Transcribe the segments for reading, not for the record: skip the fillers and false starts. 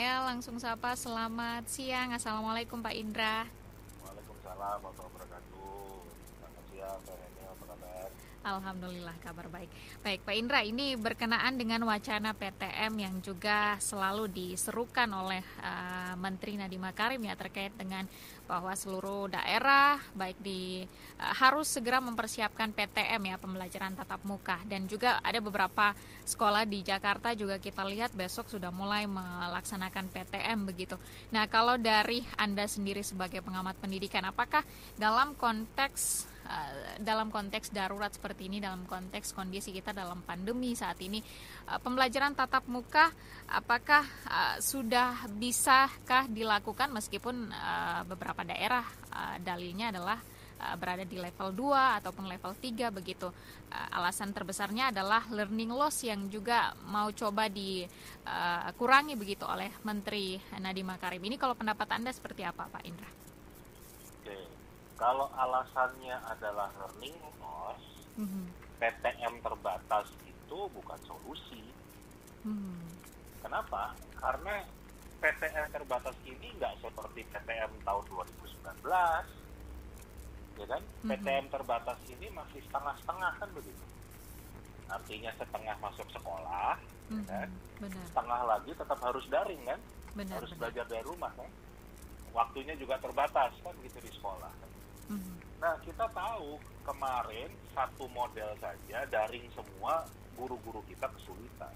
Ismail, langsung sapa selamat siang. Assalamualaikum Pak Indra. Waalaikumsalam warahmatullahi wabarakatuh. Selamat siang, Teh Reni, apa kabar? Alhamdulillah kabar baik. Baik Pak Indra, ini berkenaan dengan wacana PTM yang juga selalu diserukan oleh Menteri Nadiem Makarim ya, terkait dengan bahwa seluruh daerah baik harus segera mempersiapkan PTM ya, pembelajaran tatap muka, dan juga ada beberapa sekolah di Jakarta juga kita lihat besok sudah mulai melaksanakan PTM begitu. Nah, kalau dari Anda sendiri sebagai pengamat pendidikan, apakah dalam konteks darurat seperti ini, dalam konteks kondisi kita dalam pandemi saat ini, pembelajaran tatap muka apakah sudah bisakah dilakukan meskipun beberapa daerah dalilnya adalah berada di level 2 ataupun level 3 begitu. Alasan terbesarnya adalah learning loss yang juga mau coba dikurangi begitu oleh Menteri Nadiem Makarim. Ini kalau pendapat Anda seperti apa, Pak Indra? Oke, kalau alasannya adalah learning loss, Mhm. PTM terbatas itu bukan solusi. Hmm. Kenapa? Karena PTM terbatas ini nggak seperti PTM tahun 2019, ya kan? Mhm. PTM terbatas ini masih setengah-setengah kan begitu. Artinya setengah masuk sekolah, ya kan? Mhm. Benar, Setengah lagi tetap harus daring kan? benar, Harus benar. belajar dari rumah kan? Waktunya juga terbatas kan gitu di sekolah. Mhm. Nah, kita tahu kemarin satu model saja daring semua, guru-guru kita kesulitan,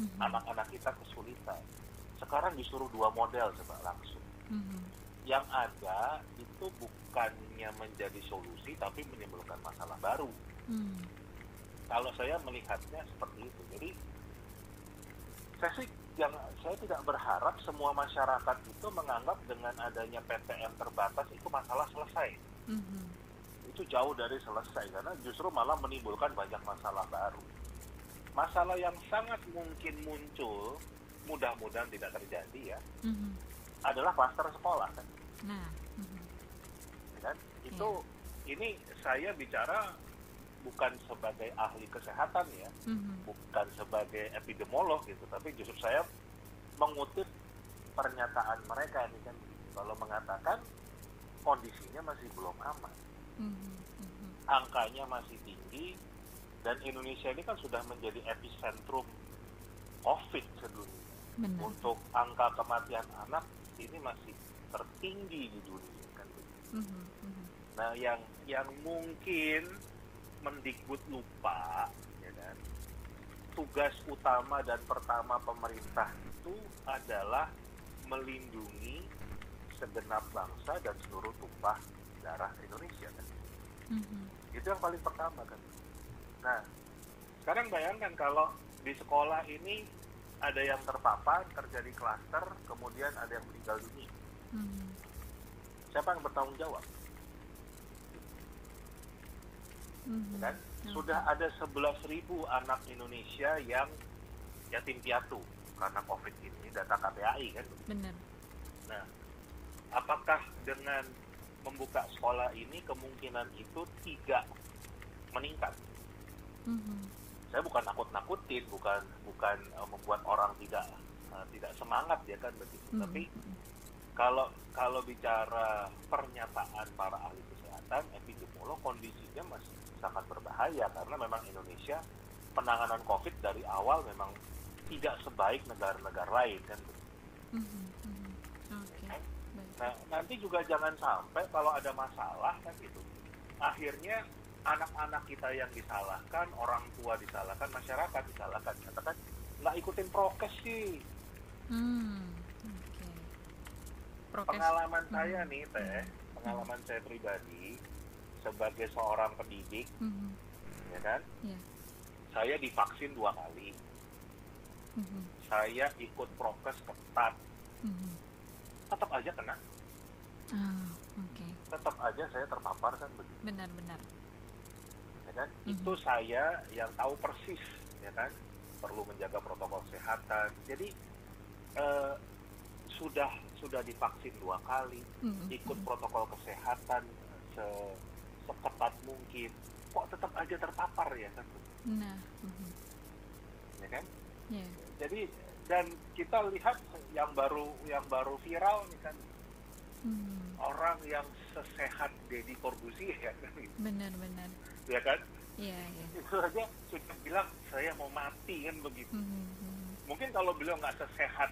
Mhm. anak-anak kita kesulitan. Sekarang disuruh dua model coba langsung. Mhm. Yang ada itu bukannya menjadi solusi tapi menimbulkan masalah baru. Hmm. Kalau saya melihatnya seperti itu. Jadi saya sih saya tidak berharap semua masyarakat itu menganggap dengan adanya PTM terbatas itu masalah selesai. Mhm. Itu jauh dari selesai karena justru malah menimbulkan banyak masalah baru. Masalah yang sangat mungkin muncul, mudah-mudahan tidak terjadi ya, Mhm. adalah klaster sekolah kan. Nah, mhm. Ya kan? Iya. Ini saya bicara bukan sebagai ahli kesehatan ya, Mhm. bukan sebagai epidemiolog gitu, tapi justru saya mengutip pernyataan mereka ini kan, kalau mengatakan kondisinya masih belum aman, Mhm. Mhm. angkanya masih tinggi, dan Indonesia ini kan sudah menjadi epicentrum COVID sedunia. Benar. Untuk angka kematian anak ini masih tertinggi di dunia kan. Mhm. Mhm. Nah, yang mungkin Mendikbud lupa, ya kan, tugas utama dan pertama pemerintah itu adalah melindungi segenap bangsa dan seluruh tumpah darah Indonesia kan. Mhm. Itu yang paling pertama kan. Nah, sekarang bayangkan kalau di sekolah ini ada yang terpapar, terjadi klaster, kemudian ada yang meninggal dunia. Mhm. Siapa yang bertanggung jawab? Ya Mhm. kan? Oke. Sudah ada 11.000 anak Indonesia yang yatim piatu karena COVID ini, data KPAI kan. Benar. Nah, apakah dengan membuka sekolah ini kemungkinan itu tidak meningkat? Mhm. Saya bukan nakut-nakutin, bukan bukan membuat orang tidak semangat ya kan begitu. Mhm. Tapi Mhm. kalau bicara pernyataan para ahli kesehatan, epidemiolog, kondisinya masih sangat berbahaya karena memang Indonesia penanganan COVID dari awal memang tidak sebaik negara-negara lain kan. Mhm. Mhm. Oke. Baik. Nah, nanti juga jangan sampai kalau ada masalah kan gitu, akhirnya anak-anak kita yang disalahkan, orang tua disalahkan, masyarakat disalahkan. Katakan nggak ikutin prokes sih. Oke. Prokes. Pengalaman saya Mhm. nih Teh, Mhm. Mhm. pengalaman saya pribadi sebagai seorang pendidik, Mhm. ya kan, Ya. saya divaksin 2 kali, Mhm. saya ikut prokes ketat, Mhm. tetap aja kena, Ah, oke. tetap aja saya terpapar kan begitu, Benar-benar. ya kan. Itu Mhm. saya yang tahu persis, ya kan, perlu menjaga protokol kesehatan. Jadi eh, sudah divaksin 2 kali, Mhm. ikut Mhm. protokol kesehatan seketat mungkin, kok tetap aja terpapar ya kan, Nah. Mhm. ya kan. Ya. Jadi Dan kita lihat yang baru viral nih kan, orang yang sesehat Deddy Corbuzier kan, Benar-benar. ya kan? Iya, iya. Itu aja sudah bilang saya mau mati kan begitu. Mungkin kalau beliau nggak sesehat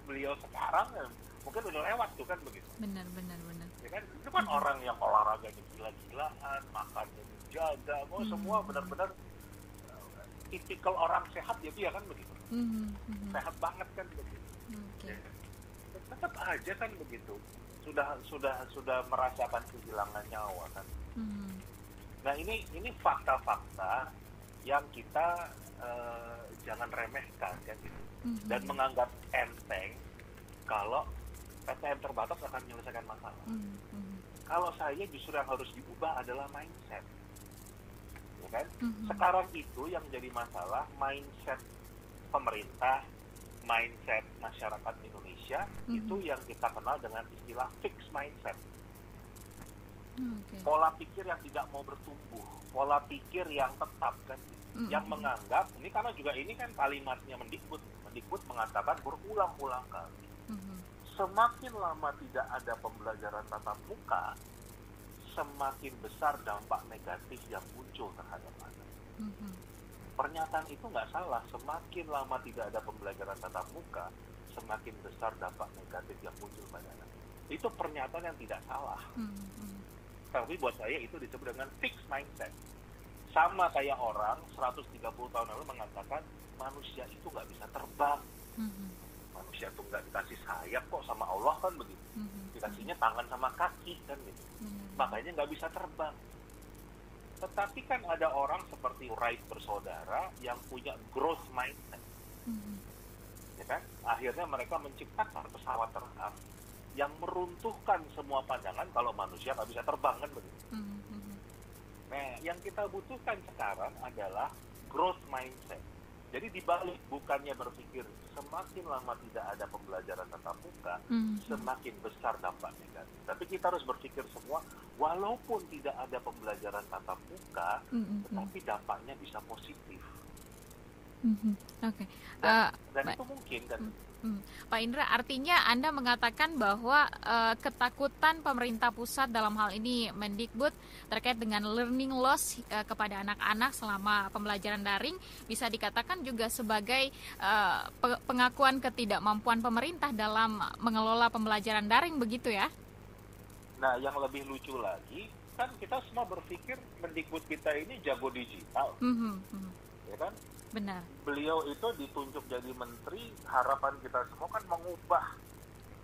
beliau sekarang, ya, mungkin udah lewat tuh kan begitu. Benar. Ya kan? Itu kan orang yang olahraganya gila-gilaan, makannya dijaga, semua benar-benar tipikal orang sehat ya dia kan begitu. Sehat banget kan begitu. Okay. Ya, tetap aja kan begitu. Sudah merasakan kehilangan nyawa kan. Nah ini fakta-fakta yang kita jangan remehkan kan gitu. Dan menganggap enteng kalau PTM terbatas akan menyelesaikan masalah. Kalau saya justru yang harus diubah adalah mindset. Ya kan? Sekarang itu yang jadi masalah mindset pemerintah, mindset masyarakat Indonesia, itu yang kita kenal dengan istilah fixed mindset. Pola pikir yang tidak mau bertumbuh, pola pikir yang tetap kan, yang menganggap ini, karena juga ini kan kalimatnya Mendikbud mengatakan berulang-ulang kali, semakin lama tidak ada pembelajaran tatap muka, semakin besar dampak negatif yang muncul terhadap anak. Pernyataan itu nggak salah, semakin lama tidak ada pembelajaran tatap muka, semakin besar dampak negatif yang muncul pada anak. Itu pernyataan yang tidak salah. Tapi buat saya itu disebut dengan fixed mindset. Sama kayak orang 130 tahun lalu mengatakan manusia itu nggak bisa terbang. Manusia itu nggak dikasih sayap kok sama Allah kan begitu. Dikasihnya tangan sama kaki kan gitu. Makanya nggak bisa terbang. Tetapi kan ada orang seperti Wright bersaudara yang punya growth mindset. Ya kan? Akhirnya mereka menciptakan pesawat terbang yang meruntuhkan semua pandangan kalau manusia nggak bisa terbang kan begitu. Nah, yang kita butuhkan sekarang adalah growth mindset. Jadi dibalik, bukannya berpikir semakin lama tidak ada pembelajaran tatap muka, semakin besar dampak negatif. Tapi kita harus berpikir semua, walaupun tidak ada pembelajaran tatap muka, tetapi dampaknya bisa positif. Oke. Dan itu mungkin kan. Pak Indra, artinya Anda mengatakan bahwa ketakutan pemerintah pusat dalam hal ini Mendikbud terkait dengan learning loss kepada anak-anak selama pembelajaran daring bisa dikatakan juga sebagai pengakuan ketidakmampuan pemerintah dalam mengelola pembelajaran daring, begitu ya? Nah, yang lebih lucu lagi, kan kita semua berpikir Mendikbud kita ini jago digital. Ya kan? Benar. Beliau itu ditunjuk jadi menteri, harapan kita semua kan mengubah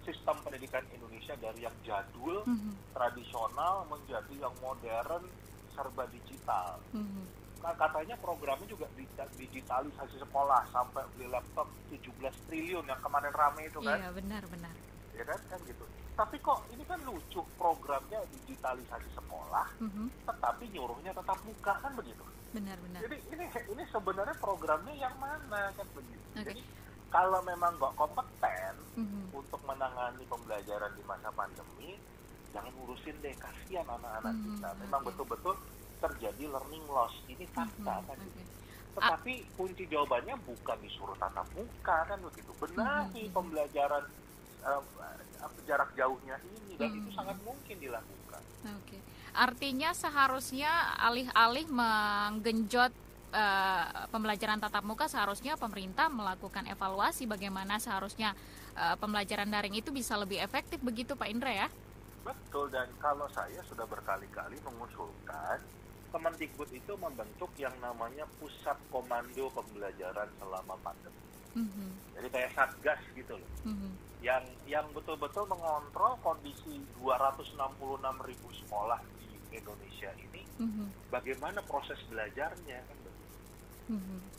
sistem pendidikan Indonesia dari yang jadul, tradisional, menjadi yang modern, serba digital. Katanya programnya juga digitalisasi sekolah, sampai beli laptop 17 triliun yang kemarin rame itu kan? Iya, benar. Ya kan gitu. Tapi kok ini kan lucu, programnya digitalisasi sekolah, tetapi nyuruhnya tetap muka kan begitu. Benar. Jadi ini sebenarnya programnya yang mana kan begitu. Okay. Jadi kalau memang nggak kompeten untuk menangani pembelajaran di masa pandemi, jangan urusin deh, kasihan anak-anak kita. Memang betul-betul terjadi learning loss, ini fakta kan. Tetapi kunci jawabannya bukan disuruh tatap muka kan begitu. Benahi pembelajaran jarak jauhnya ini, dan itu sangat mungkin dilakukan. Oke. Artinya seharusnya alih-alih menggenjot pembelajaran tatap muka, seharusnya pemerintah melakukan evaluasi bagaimana seharusnya pembelajaran daring itu bisa lebih efektif, begitu Pak Indra ya? Betul, dan kalau saya sudah berkali-kali mengusulkan Kemendikbud itu membentuk yang namanya Pusat Komando Pembelajaran Selama Pandemi. Jadi kayak Satgas gitu loh. Yang betul-betul mengontrol kondisi 266.000 sekolah di Indonesia ini, bagaimana proses belajarnya kan.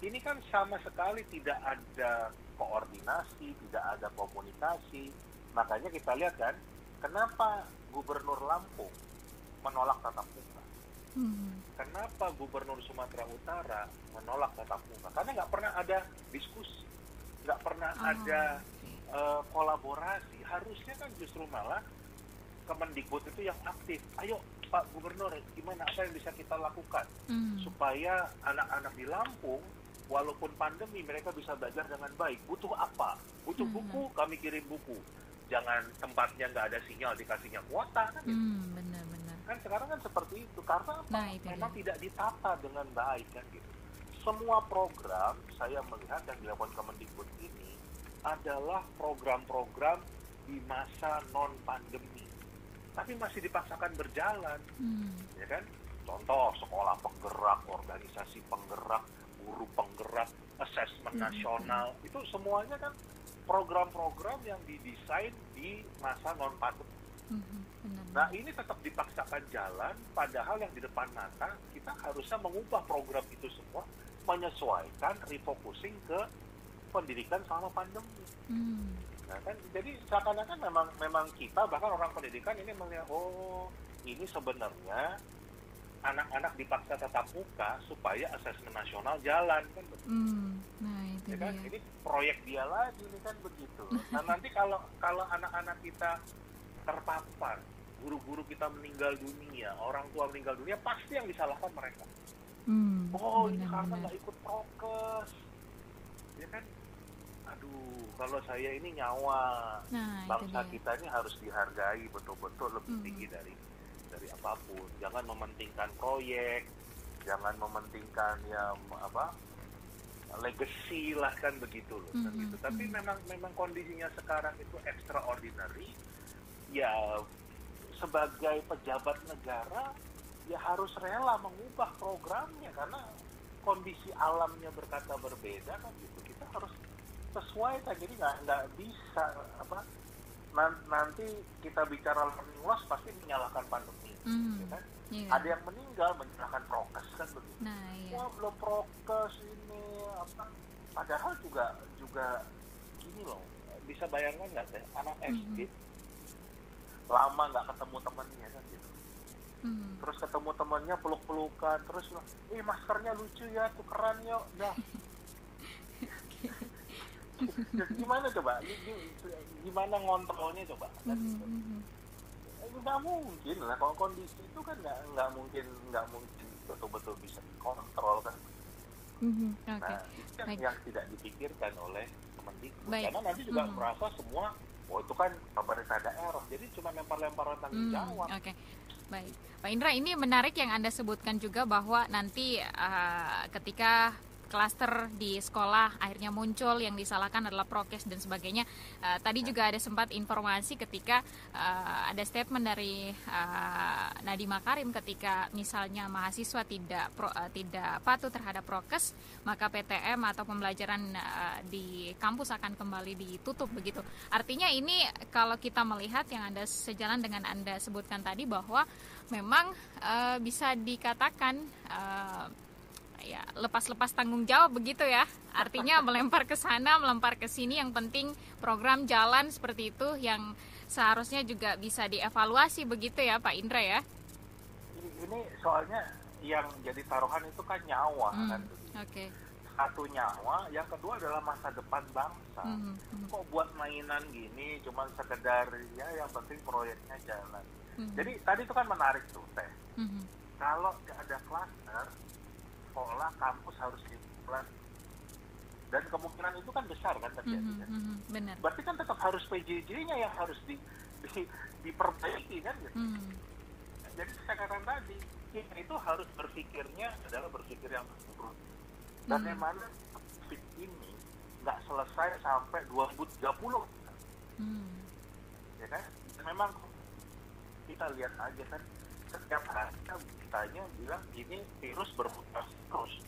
Ini kan sama sekali tidak ada koordinasi, tidak ada komunikasi. Makanya kita lihat kan, kenapa Gubernur Lampung menolak tatap muka? Kenapa Gubernur Sumatera Utara menolak tatap muka? Karena nggak pernah ada diskusi, nggak pernah ada kolaborasi. Harusnya kan justru malah Kemendikbud itu yang aktif. Ayo Pak Gubernur, gimana, apa yang bisa kita lakukan supaya anak-anak di Lampung walaupun pandemi mereka bisa belajar dengan baik. Butuh apa? Butuh buku, kami kirim buku. Jangan tempatnya nggak ada sinyal, dikasihnya kuota kan gitu. Benar-benar. Kan sekarang kan seperti itu, karena apa? Nah, itu Memang dia. tidak ditata dengan baik kan gitu. Semua program saya melihat yang dilakukan Kemendikbud ini adalah program-program di masa non pandemi, tapi masih dipaksakan berjalan, ya kan? Contoh sekolah penggerak, organisasi penggerak, guru penggerak, asesmen nasional, itu semuanya kan program-program yang didesain di masa non pandemi. Nah ini tetap dipaksakan jalan, padahal yang di depan mata kita harusnya mengubah program itu semua, menyesuaikan, refocusing ke pendidikan selama pandemi. Nah kan, jadi seakan-akan memang kita bahkan orang pendidikan ini melihat, oh ini sebenarnya anak-anak dipaksa tatap muka supaya asesmen nasional jalan kan begitu. Nah itu Ya kan? dia. Ini proyek dia lagi ini kan begitu. Nah nanti kalau anak-anak kita terpapar, guru-guru kita meninggal dunia, orang tua meninggal dunia, pasti yang disalahkan mereka. Oh ini karena nggak ikut prokes, ya kan? Aduh, kalau saya ini nyawa bangsa kita ini harus dihargai betul-betul lebih tinggi dari apapun. Jangan mementingkan proyek, jangan mementingkan legacy lah kan begitu loh. Kan gitu. Tapi memang kondisinya sekarang itu extraordinary. Ya sebagai pejabat negara ya harus rela mengubah programnya karena kondisi alamnya berkata berbeda kan gitu. Kita harus sesuaikan, jadi nggak bisa nanti kita bicara learning loss pasti menyalahkan pandemi, ya kan? Yeah. Ada yang meninggal menyalahkan prokes kan begitu. Nah, iya. Wah belum prokes ini padahal juga gini loh, bisa bayangkan nggak teh anak SD lama nggak ketemu temannya kan gitu. Terus ketemu temannya peluk-pelukan, terus maskernya lucu ya, tukeran yuk, dah. Gimana coba? Gimana ngontrolnya coba? Nggak mungkin lah, kalau kondisi itu kan nggak mungkin betul-betul bisa dikontrol kan. Nah, itu yang tidak dipikirkan oleh Kemendikbud. Karena nanti juga merasa semua, itu kan pemerintah daerah, jadi cuma lempar-lemparan tanggung jawab. Baik, Pak Indra, ini menarik yang Anda sebutkan juga bahwa nanti ketika klaster di sekolah akhirnya muncul yang disalahkan adalah prokes dan sebagainya. Tadi juga ada sempat informasi ketika ada statement dari Nadiem Makarim ketika misalnya mahasiswa tidak patuh terhadap prokes, maka PTM atau pembelajaran di kampus akan kembali ditutup begitu. Artinya ini kalau kita melihat yang Anda sejalan dengan Anda sebutkan tadi bahwa memang bisa dikatakan ya lepas-lepas tanggung jawab begitu ya, artinya melempar ke sana, melempar ke sini, yang penting program jalan seperti itu yang seharusnya juga bisa dievaluasi begitu ya Pak Indra ya. Ini soalnya yang jadi taruhan itu kan nyawa kan. Satu nyawa, yang kedua adalah masa depan bangsa. Kok buat mainan gini cuma sekedar ya yang penting proyeknya jalan. Jadi tadi itu kan menarik tuh Teh. Kalau ada klaster sekolah, kampus harus dibuat, dan kemungkinan itu kan besar kan terjadi. Benar. Berarti kan tetap harus PJJ-nya yang harus diperbaiki kan gitu. Jadi saya katakan tadi, kita itu harus berpikirnya adalah berpikir yang buruk. Dan memang COVID ini nggak selesai sampai 2030. Ya kan? Memang kita lihat aja kan, setiap hari beritanya bilang ini virus bermutasi terus,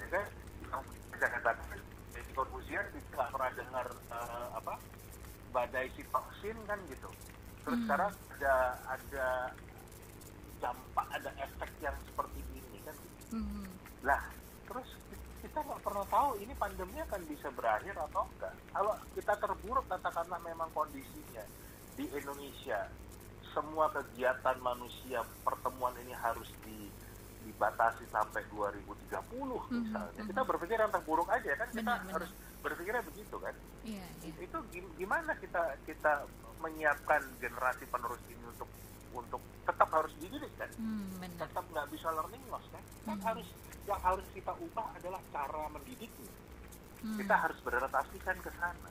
ya kan? Yang saya katakan di Corbusier tidak pernah dengar badai sitoksin kan gitu. Terus sekarang ada dampak, ada efek yang seperti ini kan gitu. Lah terus kita nggak pernah tahu ini pandemi akan bisa berakhir atau enggak. Kalau kita terburuk katakanlah memang kondisinya di Indonesia, semua kegiatan manusia, pertemuan ini harus dibatasi sampai 2030 misalnya. Kita berpikir yang terburuk aja kan, kita harus berpikirnya begitu kan. Itu gimana kita menyiapkan generasi penerus ini untuk untuk tetap harus dididik kan, Benar. tetap nggak bisa learning loss kan, yang harus kita ubah adalah cara mendidiknya. Kita harus beradaptasikan ke sana.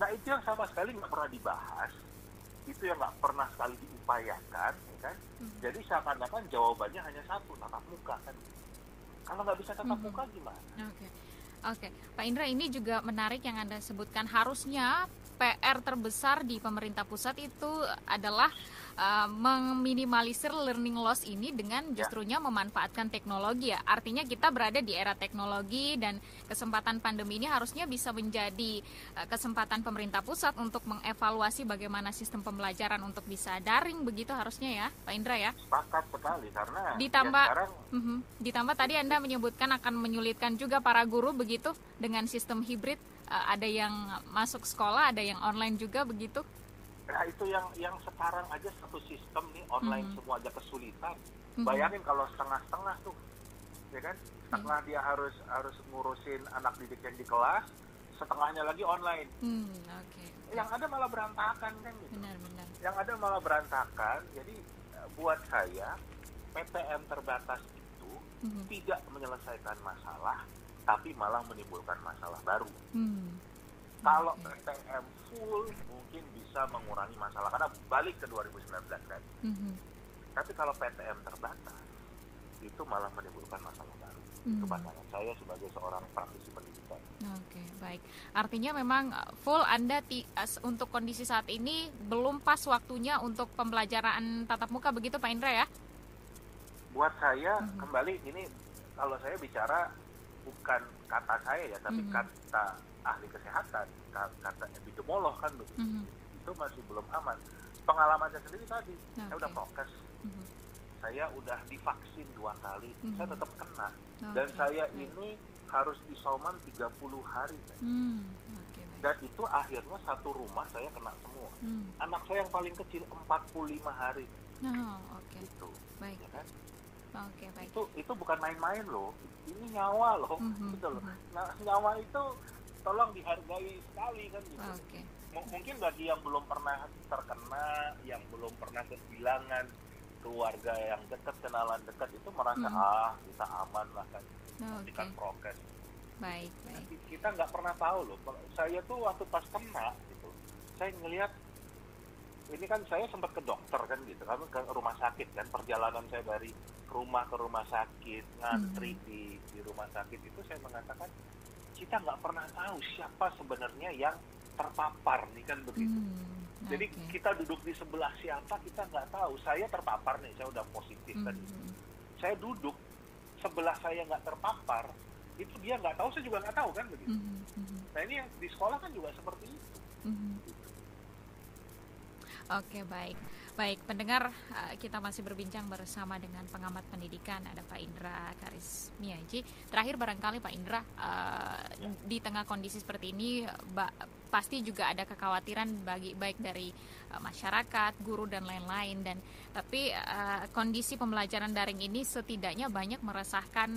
Nah itu yang sama sekali nggak pernah dibahas, itu yang nggak pernah sekali diupayakan, ya kan? Jadi seakan-akan jawabannya hanya satu, tatap muka kan. Kalau nggak bisa tatap muka gimana? Oke, Pak Indra, ini juga menarik yang Anda sebutkan. Harusnya PR terbesar di pemerintah pusat itu adalah meminimalisir learning loss ini dengan justrunya memanfaatkan teknologi ya. Artinya kita berada di era teknologi dan kesempatan pandemi ini harusnya bisa menjadi kesempatan pemerintah pusat untuk mengevaluasi bagaimana sistem pembelajaran untuk bisa daring begitu harusnya ya, Pak Indra ya. Sepakat sekali karena Ditambah, sekarang ditambah tadi Anda menyebutkan akan menyulitkan juga para guru begitu dengan sistem hibrid, ada yang masuk sekolah, ada yang online juga begitu. nah itu yang sekarang aja satu sistem nih online semua aja kesulitan. Bayangin kalau setengah-setengah tuh, ya kan? Setengah dia harus ngurusin anak didik yang di kelas, setengahnya lagi online. Yang ada malah berantakan kan gitu. Benar. Yang ada malah berantakan. Jadi buat saya PTM terbatas itu tidak menyelesaikan masalah, tapi malah menimbulkan masalah baru. Kalau PTM full mungkin bisa mengurangi masalah karena balik ke 2019 kan. Tapi kalau PTM terbatas itu malah menimbulkan masalah baru. Itu pandangan saya sebagai seorang praktisi pendidikan. Oke, baik. Artinya memang full Anda untuk kondisi saat ini belum pas waktunya untuk pembelajaran tatap muka begitu Pak Indra ya? Buat saya kembali ini kalau saya bicara bukan kata saya ya, tapi kata ahli kesehatan, kata epidemiolog kan begitu. Itu masih belum aman. Pengalaman saya sendiri tadi, saya udah prokes, saya udah divaksin 2 kali, saya tetap kena. Dan saya ini harus isoman 30 hari. Dan itu akhirnya satu rumah saya kena semua. Anak saya yang paling kecil 45 hari. Gitu. Baik. Ya kan? Baik. Itu bukan main-main loh. Ini nyawa loh. Gitu loh. Nah, nyawa itu tolong dihargai sekali kan gitu. Mungkin bagi yang belum pernah terkena, yang belum pernah kehilangan keluarga yang dekat, kenalan dekat itu merasa kita aman lah kan. Kan prokes. Baik. Kita nggak pernah tahu loh. Saya tuh waktu pas kena gitu, saya ngelihat ini kan saya sempat ke dokter kan gitu, kan ke rumah sakit kan, perjalanan saya dari rumah ke rumah sakit, ngantri di rumah sakit itu saya mengatakan kita nggak pernah tahu siapa sebenarnya yang terpapar nih kan begitu. Jadi kita duduk di sebelah siapa kita nggak tahu. Saya terpapar nih, saya udah positif kan. Saya duduk sebelah saya nggak terpapar, itu dia nggak tahu, saya juga nggak tahu kan begitu. Nah ini yang di sekolah kan juga seperti itu. Oke, baik pendengar, kita masih berbincang bersama dengan pengamat pendidikan, ada Pak Indra Karismiaji. Terakhir barangkali Pak Indra, di tengah kondisi seperti ini pasti juga ada kekhawatiran baik dari masyarakat, guru dan lain-lain, dan tapi kondisi pembelajaran daring ini setidaknya banyak meresahkan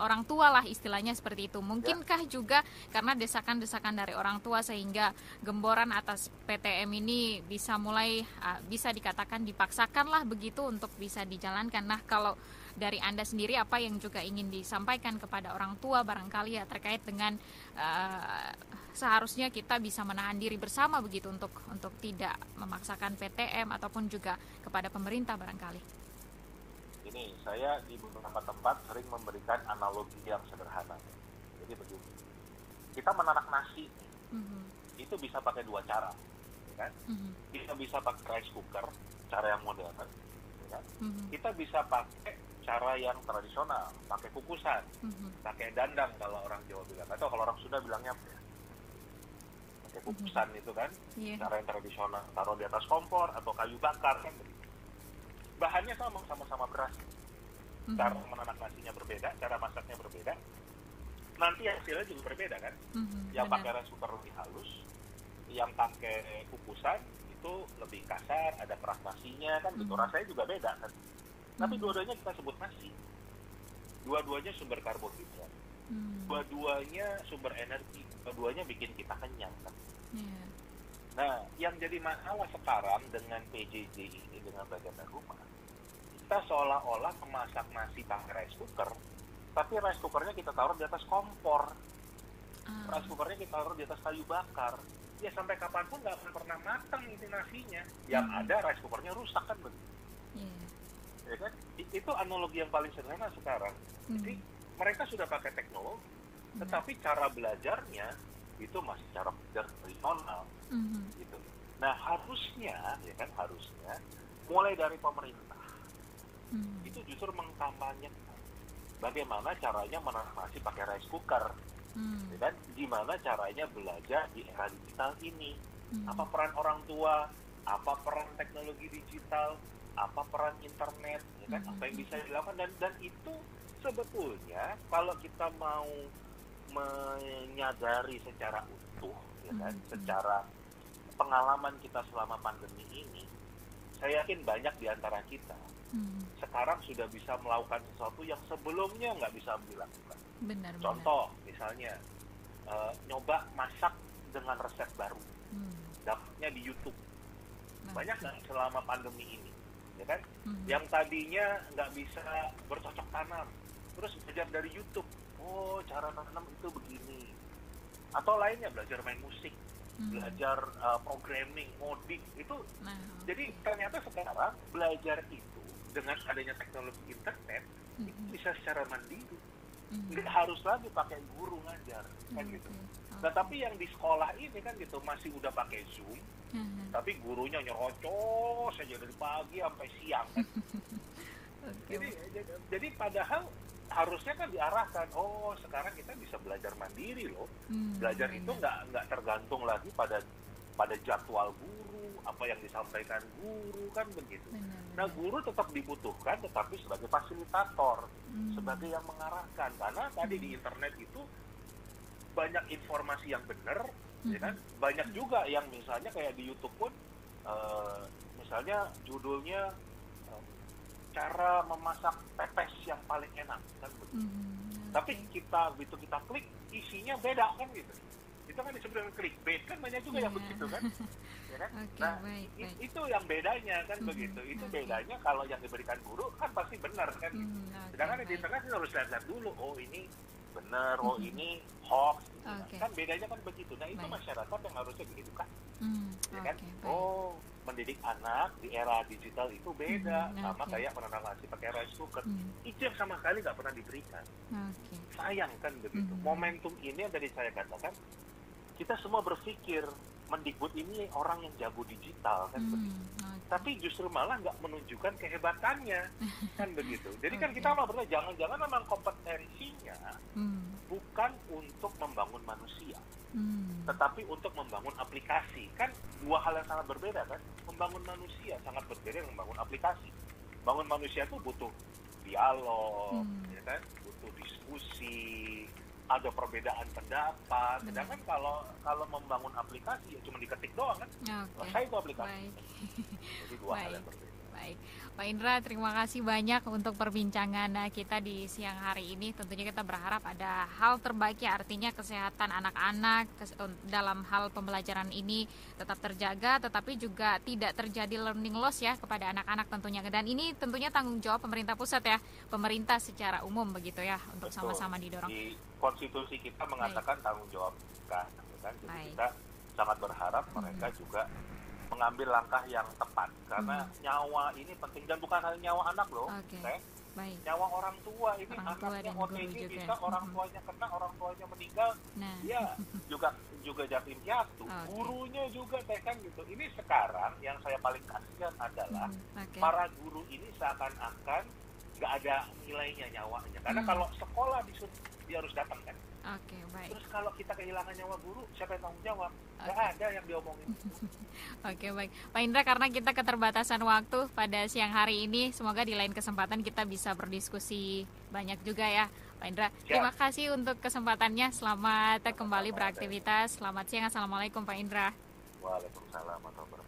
orang tua lah istilahnya seperti itu. Mungkinkah juga karena desakan-desakan dari orang tua sehingga gemboran atas PTM ini bisa mulai bisa dikatakan dipaksakan lah begitu untuk bisa dijalankan. Nah, kalau dari Anda sendiri apa yang juga ingin disampaikan kepada orang tua barangkali ya terkait dengan seharusnya kita bisa menahan diri bersama begitu untuk tidak memaksakan PTM ataupun juga kepada pemerintah barangkali. Ini saya di beberapa tempat sering memberikan analogi yang sederhana. Jadi begini, kita menanak nasi itu bisa pakai 2 cara, ya kan? Kita bisa pakai rice cooker, cara yang modern, ya kan? Kita bisa pakai cara yang tradisional, pakai kukusan, pakai dandang kalau orang Jawa bilang, atau kalau orang Sunda bilangnya pakai kukusan itu kan, cara yang tradisional, taruh di atas kompor atau kayu bakar kan. Bahannya sama-sama beras, cara menanak nasinya berbeda, cara masaknya berbeda, nanti hasilnya juga berbeda kan. Yang pakai rice cooker lebih halus, yang pakai kukusan itu lebih kasar, ada keras nasinya kan gitu, rasanya juga beda kan. Tapi dua-duanya kita sebut nasi, dua-duanya sumber karbohidrat, dua-duanya sumber energi, dua-duanya bikin kita kenyang kan. Nah, yang jadi masalah sekarang dengan PJJ ini, dengan belajar dari rumah, kita seolah-olah memasak nasi pakai rice cooker, tapi rice cookernya kita taruh di atas kompor, rice cookernya kita taruh di atas kayu bakar. Ya sampai kapanpun nggak akan pernah matang itu nasinya. Yang ada rice cookernya rusak kan begitu. Ya kan? Itu analogi yang paling sederhana sekarang. Jadi mereka sudah pakai teknologi, tetapi cara belajarnya itu masih cara belajar tradisional. Gitu. Nah harusnya, ya kan harusnya mulai dari pemerintah itu justru mengkampanyekan bagaimana caranya menanam nasi pakai rice cooker, ya kan? Gimana caranya belajar di era digital ini? Apa peran orang tua? Apa peran teknologi digital? Apa peran internet? Ya kan? Apa yang bisa dilakukan? Dan itu sebetulnya kalau kita mau menyadari secara utuh, ya kan? Secara pengalaman kita selama pandemi ini, saya yakin banyak di antara kita sekarang sudah bisa melakukan sesuatu yang sebelumnya nggak bisa dilakukan. Contoh, misalnya nyoba masak dengan resep baru, dapatnya di YouTube. Banyak nggak selama pandemi ini, ya kan? Yang tadinya nggak bisa bercocok tanam, terus belajar dari YouTube. Oh, cara nanam itu begini. Atau lainnya belajar main musik, belajar programming, ngoding itu. Jadi ternyata sekarang belajar itu dengan adanya teknologi internet itu bisa secara mandiri, nggak harus lagi pakai guru ngajar, kan gitu. Nah tapi yang di sekolah ini kan gitu masih udah pakai Zoom, tapi gurunya nyerocos saja dari pagi sampai siang kan. Jadi padahal harusnya kan diarahkan, oh sekarang kita bisa belajar mandiri loh. Belajar itu nggak tergantung lagi pada jadwal guru, apa yang disampaikan guru, kan begitu. Nah guru tetap dibutuhkan, tetapi sebagai fasilitator, sebagai yang mengarahkan. Karena tadi di internet itu banyak informasi yang benar, ya kan? Banyak juga yang misalnya kayak di YouTube pun, misalnya judulnya cara memasak pepes yang paling enak, kan begitu. Tapi kita klik, isinya beda kan gitu. Itu kan disebut dengan clickbait, kan banyak juga yang begitu kan, ya kan? Nah itu yang bedanya kan begitu. Itu bedanya kalau yang diberikan guru kan pasti benar kan gitu. Sedangkan di internet kita harus lihat dulu, oh ini benar, oh ini hoax, gitu. Kan bedanya kan begitu. Nah itu masyarakat yang harusnya diedukasi, ya kan? Oh mendidik anak di era digital itu beda sama kayak menanam nasi pakai rice cooker. Itu yang sama sekali nggak pernah diberikan. Sayang kan begitu. Momentum ini yang tadi saya katakan, kita semua berpikir Mendikbud ini orang yang jago digital kan begitu. Tapi justru malah nggak menunjukkan kehebatannya kan begitu. Jadi kan kita malah bertanya, jangan-jangan memang kompetensinya bukan untuk membangun manusia, tetapi untuk membangun aplikasi. Kan dua hal yang sangat berbeda kan. Membangun manusia sangat berbeda dengan membangun aplikasi. Bangun manusia itu butuh dialog, ya kan? Butuh diskusi, ada perbedaan pendapat. Sedangkan kalau membangun aplikasi ya cuma diketik doang kan. Selesai itu aplikasi. Jadi dua hal yang berbeda. Baik, Pak Indra, terima kasih banyak untuk perbincangan kita di siang hari ini. Tentunya kita berharap ada hal terbaik, ya, artinya kesehatan anak-anak dalam hal pembelajaran ini tetap terjaga, tetapi juga tidak terjadi learning loss ya kepada anak-anak tentunya. Dan ini tentunya tanggung jawab pemerintah pusat ya, pemerintah secara umum begitu ya, untuk sama-sama didorong. Di konstitusi kita mengatakan tanggung jawab kan. Jadi kita sangat berharap mereka juga mengambil langkah yang tepat, karena nyawa ini penting, dan bukan hanya nyawa anak loh, nyawa orang tua ini, anaknya OTG bisa orang tuanya kena, orang tuanya meninggal, ya juga jatim piatu, gurunya juga kan gitu. Ini sekarang yang saya paling kasihan adalah para guru ini seakan-akan nggak ada nilainya nyawanya, karena kalau sekolah disuruh dia harus datang kan. Terus kalau kita kehilangan nyawa guru, siapa yang tanggung jawab? Nggak ada yang diomongin. Baik. Pak Indra, karena kita keterbatasan waktu pada siang hari ini, semoga di lain kesempatan kita bisa berdiskusi banyak juga ya, Pak Indra. Terima kasih untuk kesempatannya. Selamat kembali beraktivitas. Selamat siang. Assalamualaikum, Pak Indra. Waalaikumsalam warahmatullahi wabarakatuh.